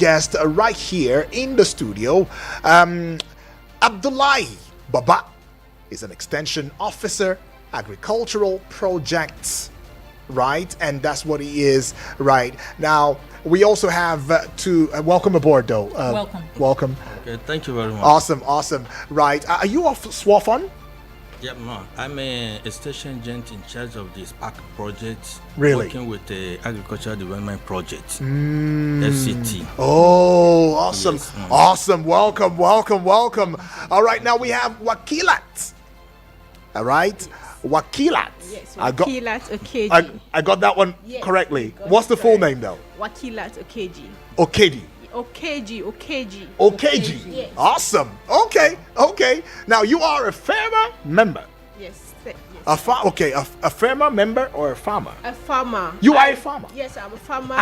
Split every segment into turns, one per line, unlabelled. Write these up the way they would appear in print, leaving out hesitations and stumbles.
guest right here in the studio. Abdullahi Baba is an extension officer, agricultural projects, right? And that's what he is right now. We also have to welcome aboard, though. Welcome.
Okay, thank you very much.
Awesome. Right. Are you of Swafon?
Yeah, man. I'm a station agent in charge of the Spark project.
Really?
Working with the Agricultural Development Project, FCT.
Oh, awesome.
Yes,
Awesome. Welcome. All right, now we have Wakilat. All right? Wakilat.
Yes,
Wakilat
Okeji.
I got that one
Yes,
correctly.
got
What's the
it
full
correct.
name, though?
Wakilat Okeji.
Okeji.
Okeji.
Okeji. Awesome. Okay. Now, you are a farmer member.
Yes.
A farmer member or a farmer?
A farmer.
You are a farmer?
Yes, I'm a farmer.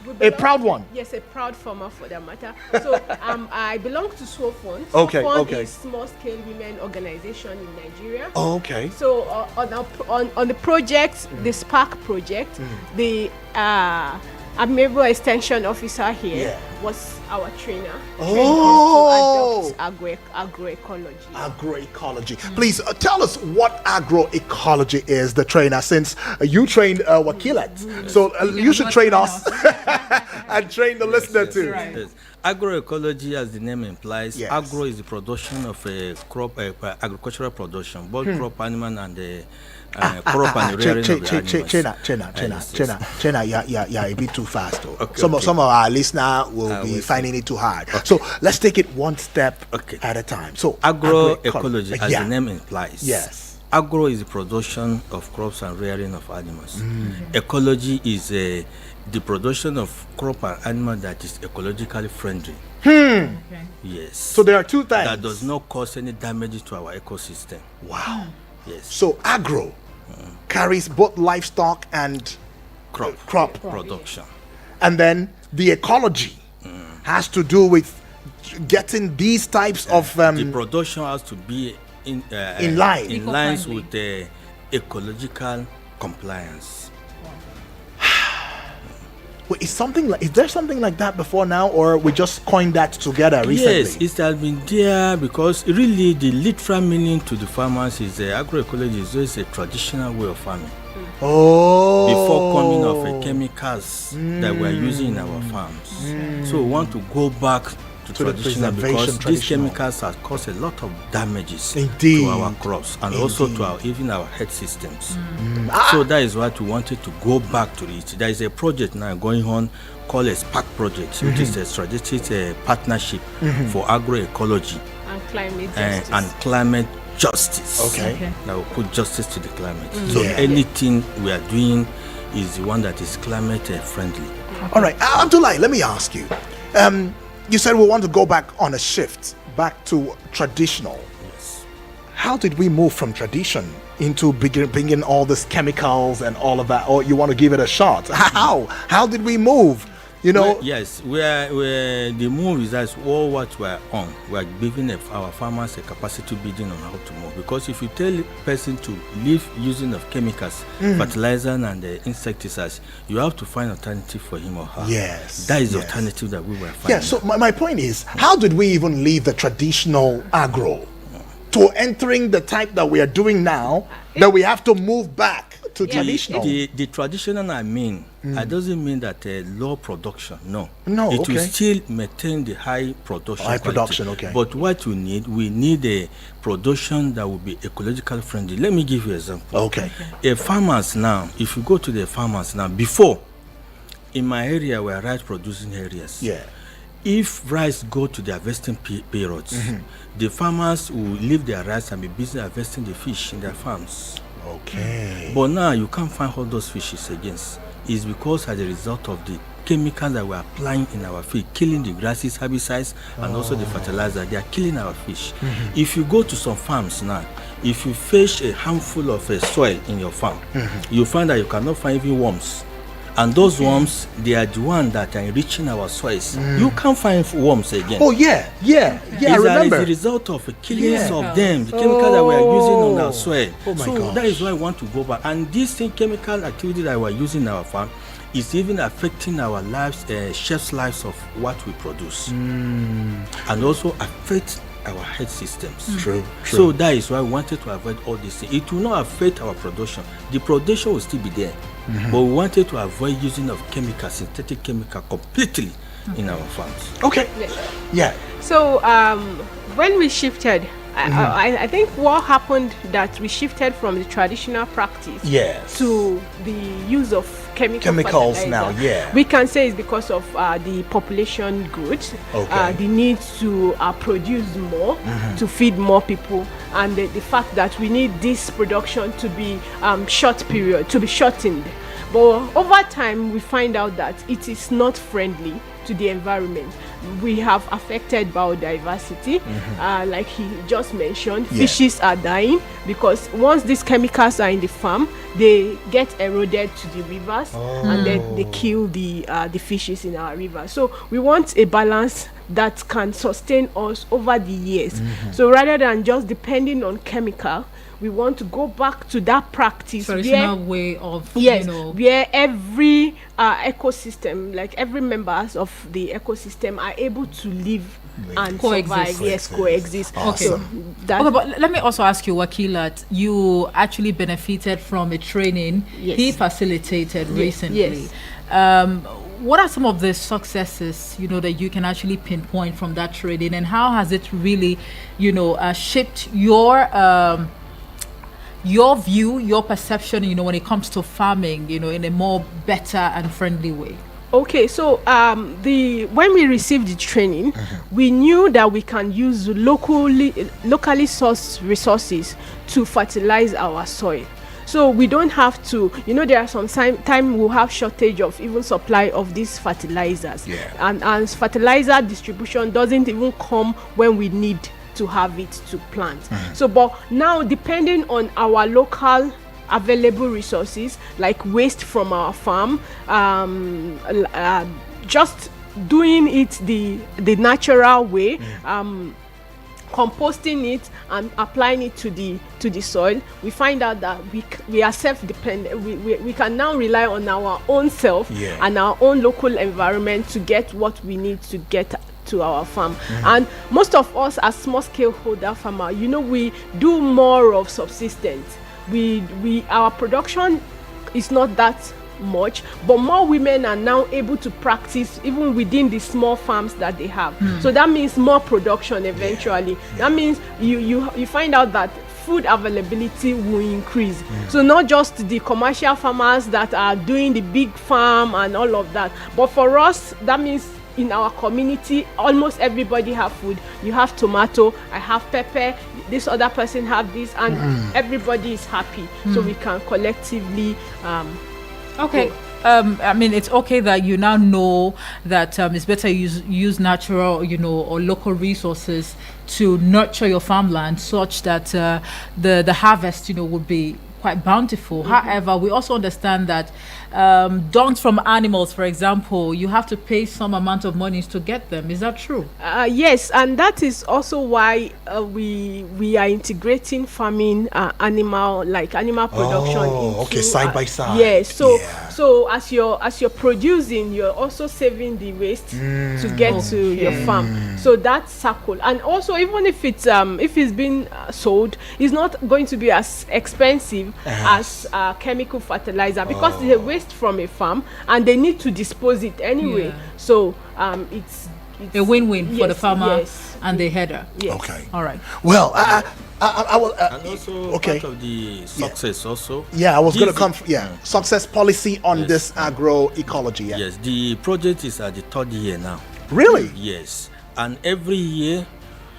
We
A
belong-
proud one.
Yes, a proud farmer for that matter. So I belong to SWOFON.
Okay,
SWOFON
okay.
is small scale women organization in Nigeria.
Okay.
So on the project, the Spark project, the Amiable Extension Officer here was our trainer.
Oh.
Trained us to adopt agroecology.
Agroecology. Please tell us what agroecology is, the trainer, since you trained Wakilat. So you should train us and train the listener too.
Yes. Agroecology, as the name implies,
Yes.
agro is the production of a crop, agricultural production, both crop, animal, and crop and rearing of the animals.
Chena, yeah, a bit too fast. Though.
Okay,
Some
okay.
of our listener will be finding it too hard. So let's take it one step at a time. So
Agroecology, as
yeah.
the name implies.
Yes.
Agro is the production of crops and rearing of animals. Ecology is the production of crop and animal that is ecologically friendly. Yes.
So there are two things.
That does not cause any damage to our ecosystem.
Wow.
Yes.
So agro carries both livestock and crop.
Production.
And then the ecology has to do with getting these types of
The production has to be in
line.
in lines with the ecological compliance.
Wait, is there something like that before now, or we just coined that together recently?
Yes, it has been there because really the literal meaning to the farmers is agroecology is just a traditional way of farming.
Oh.
Before coming of chemicals that we are using in our farms. So we want to go back to
the
traditional because
preservation,
these
traditional.
chemicals have caused a lot of damages
Indeed.
to our crops and also to our even our health systems. So that is what we wanted to go back to it. There is a project now going on called a Spark project, which is a strategic partnership for agroecology
And climate justice.
and climate justice.
Okay.
That will put justice to the climate. So anything we are doing is the one that is climate friendly.
All right, Abdullahi, let me ask you. You said we want to go back on a shift, back to traditional.
Yes.
How did we move from tradition into bringing all these chemicals and all of that? Or you want to give it a shot? How did we move? You know?
Well, yes, we're the move is that all what we're on. We're giving our farmers a capacity building on how to move. Because if you tell a person to leave using of chemicals, fertilizer and insecticides, you have to find alternative for him or her.
Yes.
That is the
yes.
alternative that we were finding.
Yeah, so my point is, how did we even leave the traditional agro to entering the type that we are doing now, that we have to move back to traditional?
The traditional it doesn't mean that low production. No. It will
okay.
still maintain the high production.
High
quality.
production, okay.
But what we need a production that will be ecologically friendly. Let me give you an example.
Okay.
Farmers now, if you go to the farmers now, before, in my area were rice producing areas.
Yeah.
If rice go to the harvesting periods, the farmers will leave their rice and be busy harvesting the fish in their farms.
Okay.
But now you can't find all those fishes again. It's because as a result of the chemicals that we're applying in our fish, killing the grasses, herbicides, and also the fertilizer, they are killing our fish. If you go to some farms now, if you fish a handful of soil in your farm, you find that you cannot find even worms. And those worms, they are the ones that are enriching our soils. You can't find worms again.
Oh, yeah, I remember.
It's a result of the killings of them, the chemicals that we are using on our soil.
Oh my
so
gosh.
that is why I want to go back. And this chemical activity that we are using in our farm it's even affecting our lives, shelf lives of what we produce, and also affect our health systems.
True.
So that is why we wanted to avoid all these things. It will not affect our production. The production will still be there, but we wanted to avoid using of chemicals, synthetic chemical completely in our farms.
Okay. Yeah.
So when we shifted, I think what happened that we shifted from the traditional practice
Yes.
to the use of
Chemicals
fertilizer.
now, yeah.
We can say it's because of the population growth,
Okay.
the need to produce more, to feed more people, and the fact that we need this production to be short period, to be shortened. But over time, we find out that it is not friendly to the environment. We have affected biodiversity, like he just mentioned.
Yeah.
Fishes are dying because once these chemicals are in the farm, they get eroded to the rivers, and then they kill the fishes in our rivers. So we want a balance that can sustain us over the years. So rather than just depending on chemical, we want to go back to that practice
traditional way of,
yes, where every ecosystem, like every members of the ecosystem, are able to live and survive. Yes, coexist.
Awesome.
So that,
Okay, but let me also ask you, Wakilat, you actually benefited from a training
Yes.
he facilitated recently.
yes.
What are some of the successes, that you can actually pinpoint from that training, and how has it really, shaped your view, your perception, when it comes to farming, in a more better and friendly way?
Okay, so when we received the training, we knew that we can use locally sourced resources to fertilize our soil. So we don't have to, there are some time we'll have shortage of even supply of these fertilizers.
Yeah.
And fertilizer distribution doesn't even come when we need to have it to plant. So, but now depending on our local available resources, like waste from our farm, just doing it the natural way, composting it and applying it to the soil, we find out that we are self-dependent. We can now rely on our own self and our own local environment to get what we need to get to our farm. And most of us as small scale holder farmer, we do more of subsistence. Our production is not that much, but more women are now able to practice even within the small farms that they have. So that means more production eventually. That means you find out that food availability will increase. So not just the commercial farmers that are doing the big farm and all of that, but for us, that means in our community, almost everybody have food. You have tomato, I have pepper, this other person have this, and everybody is happy. So we can collectively
Okay. I mean, it's okay that you now know that it's better use natural, or local resources to nurture your farmland, such that the harvest, would be quite bountiful. However, we also understand that dung from animals, for example, you have to pay some amount of money to get them. Is that true?
Yes, and that is also why we are integrating farming, animal production.
Okay, side by side.
Yes, so as you're producing, you're also saving the waste to get to your farm. So that circle, and also even if it's been sold, it's not going to be as expensive as chemical fertilizer, because the waste from a farm and they need to dispose it anyway. So it's
a win-win for the farmer and the header.
Yes.
Okay.
All right.
Well, I will.
And also
okay.
part of the success also.
Yeah, I was going to
This-
come. Success policy on
Yes.
this agroecology. Yeah.
Yes, the project is at the third year now.
Really?
Yes, and every year,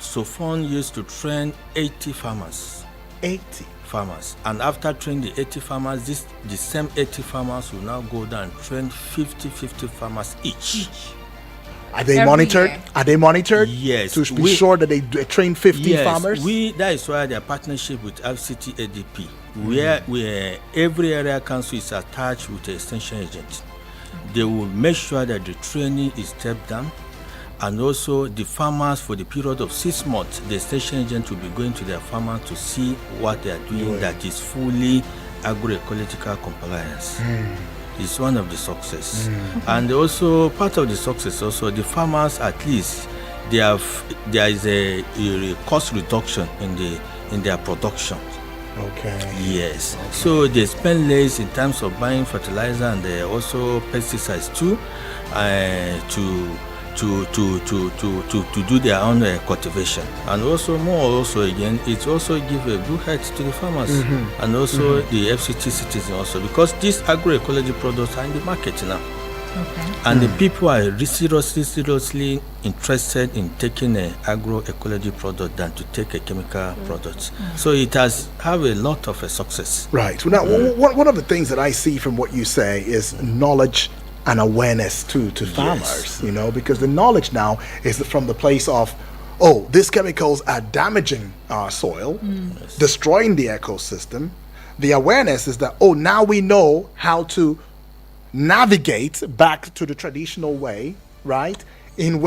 Sofon used to train 80 farmers.
80.
And after training the 80 farmers, the same 80 farmers will now go down and train 50 farmers each.
Are they
Every
monitored?
year.
Are they monitored?
Yes,
To be sure that they train 50 farmers?
That is why their partnership with FCT ADP, where every area council is attached with an extension agent. They will make sure that the training is stepped down, and also the farmers, for the period of 6 months, the extension agent will be going to their farmers to see what they are doing that is fully agroecological compliance. is one of the success. And also part of the success also, the farmers at least there is a cost reduction in their production.
Okay.
Yes. So they spend less in terms of buying fertilizer and also pesticides too, to do their own cultivation. And also again, it also give a good health to the farmers and also the FCT citizens also, because these agroecology products are in the market now.
Okay.
And the people are seriously interested in taking an agroecology product than to take a chemical product. So it has have a lot of success.
Right. Now, one of the things that I see from what you say is knowledge and awareness to farmers, you know, because the knowledge now is from the place of, oh, these chemicals are damaging our soil, destroying the ecosystem. The awareness is that, oh, now we know how to navigate back to the traditional way, right, in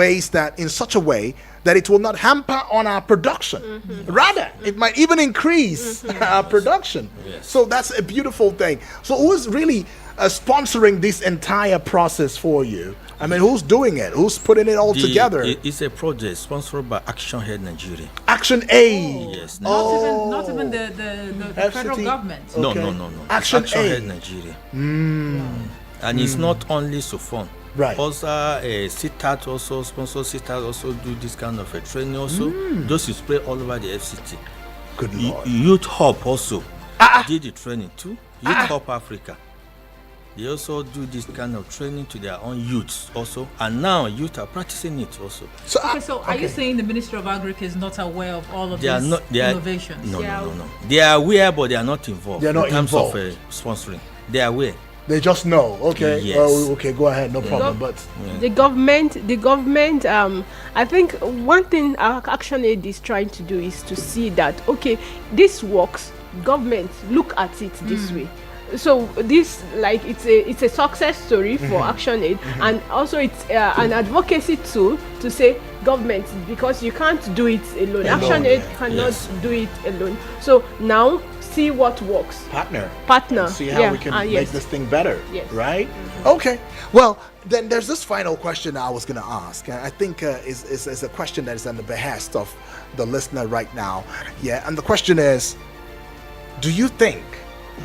such a way that it will not hamper on our production. Rather, it might even increase our production. So that's a beautiful thing. So who's really sponsoring this entire process for you? I mean, who's doing it? Who's putting it all together?
It's a project sponsored by Action Aid Nigeria.
Action Aid.
Yes.
Not even the federal government.
Okay.
No.
Action
Aid
Aid.
Nigeria. And it's not only SOFON.
Right.
Also, CITAT also sponsor. CITAT also do this kind of a training also. Those who spray all over the FCT.
Good Lord.
Youth Hub also did the training too. Youth Hub Africa. They also do this kind of training to their own youths also, and now youth are practicing it also.
So are you saying the Ministry of Agriculture is not aware of all of these innovations?
No. They are aware, but they are not involved.
They are not
in terms
involved.
of sponsoring. They are aware.
They just know. Okay.
Yes.
Okay. Go ahead. No problem. But
the government. I think one thing our Action Aid is trying to do is to see that, okay, this works. Government, look at it this way. So this, like, it's a success story for Action Aid, and also it's an advocacy tool to say, government, because you can't do it alone. Action Aid cannot do it alone. So now see what works.
partner.
And
See how we can make
yes.
this thing better.
Yes.
Right. Okay. Well, then there's this final question I was going to ask. I think is a question that is on the behest of the listener right now. Yeah. And the question is, do you think?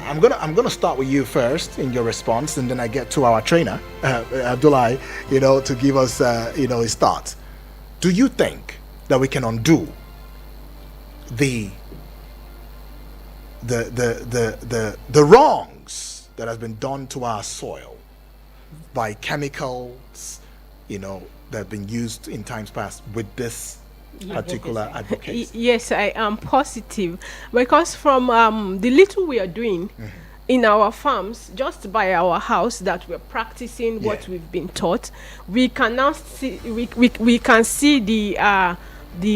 I'm gonna start with you first in your response, and then I get to our trainer, Abdullah, to give us, his thoughts. Do you think that we can undo the wrongs that has been done to our soil by chemicals, that have been used in times past with this particular advocacy?
Yes, I am positive, because from the little we are doing in our farms, just by our house, that we're practicing what we've been taught, we can now see we can see the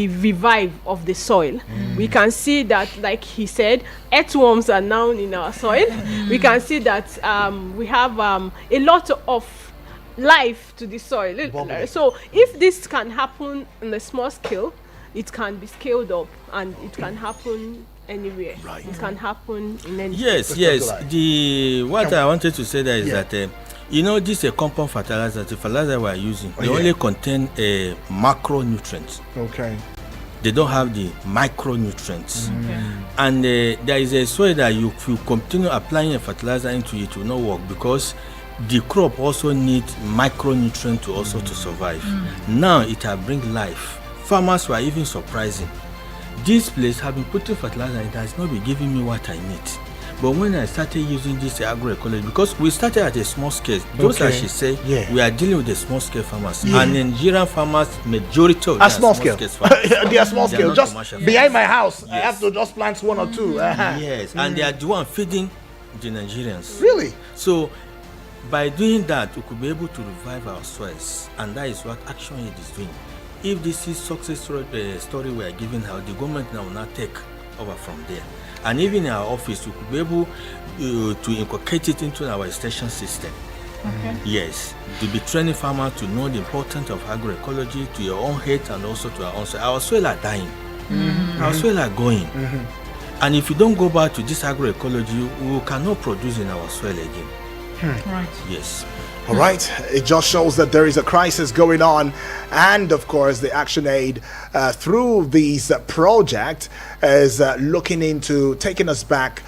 revive of the soil. We can see that, like he said, earthworms are now in our soil. We can see that we have a lot of life to the soil. So if this can happen on a small scale, it can be scaled up, and it can happen anywhere.
Right.
It can happen in any.
Yes. What I wanted to say there is that this a compound fertilizer. The fertilizer we are using, they only contain macronutrients.
Okay.
They don't have the micronutrients. And there is a soil that if you continue applying a fertilizer into it, will not work, because the crop also needs micronutrients to also to survive. Now it will bring life. Farmers were even surprising. This place have been putting fertilizer, it has not been giving me what I need. But when I started using this agroecology, because we started at a small scale, just as she said, we are dealing with the small scale farmers. And Nigerian farmers, majority of them
are small scale. They are small scale. Just behind my house, I have to just plant one or two.
Yes, and they are the one feeding the Nigerians.
Really?
So by doing that, we could be able to revive our soils, and that is what Action Aid is doing. If this is success story we are giving out, the government now will not take over from there. And even in our office, we could be able to inculcate it into our extension system. Yes, to be training farmers to know the importance of agroecology to your own health and also to our own soil. Our soil are dying. Our soil are going. And if you don't go back to this agroecology, we cannot produce in our soil again.
Right.
Yes.
All right, it just shows that there is a crisis going on, and of course, the Action Aid through these project is looking into taking us back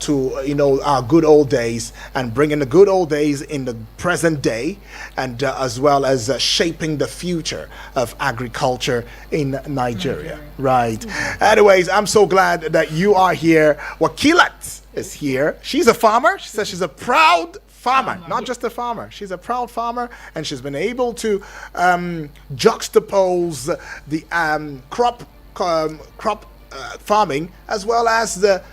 to our good old days and bringing the good old days in the present day, and as well as shaping the future of agriculture in Nigeria. Right. Anyways, I'm so glad that you are here. Wakilat is here. She's a farmer. She says she's a proud farmer, not just a farmer. She's a proud farmer, and she's been able to juxtapose the crop farming as well as the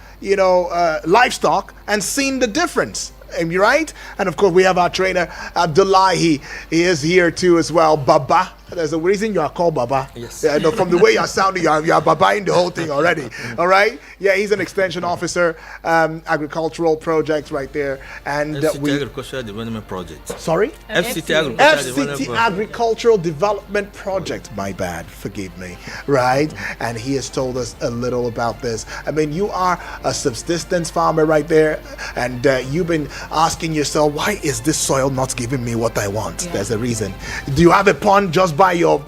livestock, and seen the difference. Am you right? And of course, we have our trainer Abdullahi. He is here too as well. Baba. There's a reason you are called Baba.
Yes.
Yeah, no, from the way you're sounding, you're Baba in the whole thing already. All right. Yeah, he's an extension officer, agricultural projects right there, and
FCT Agricultural Development Project.
Sorry.
FCT
Agricultural Development Project. My bad. Forgive me. Right. And he has told us a little about this. I mean, you are a subsistence farmer right there, and you've been asking yourself, why is this soil not giving me what I want? Yeah. There's a reason. Do you have a pond just by your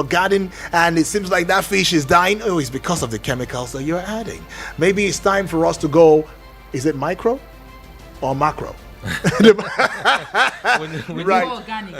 garden, and it seems like that fish is dying? Oh, it's because of the chemicals that you're adding. Maybe it's time for us to go, is it micro or macro? Right.
Go organic.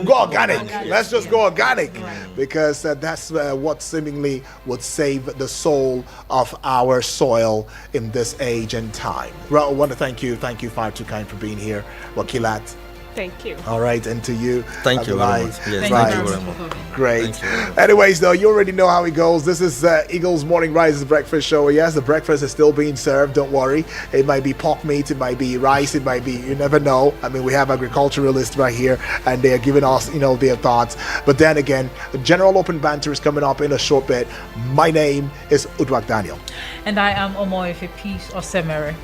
Go organic. Let's just go organic, because that's what seemingly would save the soul of our soil in this age and time. Well, I want to thank you 529 for being here, Wakilat.
Thank you.
All right, and to you.
Thank you very much. Yes,
right.
thank you very much.
Great.
You.
Anyways, though, you already know how it goes. This is Eagles Morning Rises Breakfast Show. Yes, the breakfast is still being served. Don't worry. It might be pork meat, it might be rice, it might be, you never know. I mean, we have agriculturalists right here, and they are giving us, their thoughts. But then again, the general open banter is coming up in a short bit. My name is Udwak Daniel.
And I am Omoefe Peace Osemere.